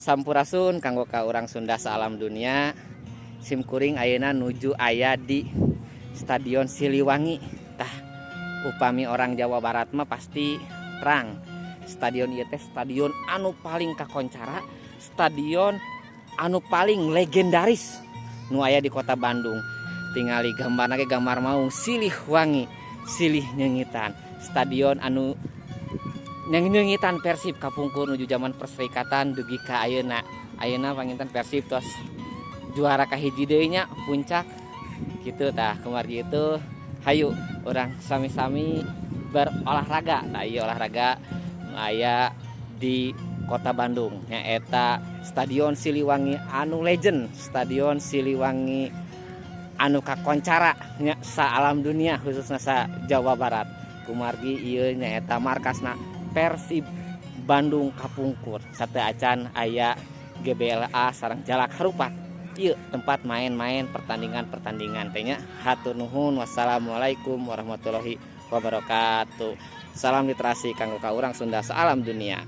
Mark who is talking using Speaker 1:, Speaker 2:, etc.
Speaker 1: Sampurasun kanggo ka urang Sunda salam dunia. Simkuring ayeuna nuju aya di Stadion Siliwangi. Tah, upami orang Jawa Barat mah pasti terang. Stadion ieu teh stadion anu paling kakoncara, stadion anu paling legendaris nu aya di Kota Bandung. Tingali gambarna ge gambar maung Siliwangi, silih nyeungitan. Stadion anu nyeungitan Persib kapungkur nuju zaman Perserikatan dugi ka ayeuna. Ayeuna panginten Persib tos juara kahiji deui nya puncak kitu tah. Kumargi itu hayu urang sami-sami berolahraga. Tah ieu olahraga nu aya di Kota Bandung nyaeta Stadion Siliwangi anu legend, Stadion Siliwangi anu kakoncara nya sa alam dunia khususna sa Jawa Barat. Kumargi ieu nyaeta markasna Persib Bandung kapungkur. Sateu acan aya GBLA sareng Jalak Harupat. Ieu tempat main-main pertandingan-pertandingan teh nya. Hatur nuhun. Wassalamualaikum warahmatullahi wabarakatuh. Salam literasi kanggo ka urang Sunda salam dunia.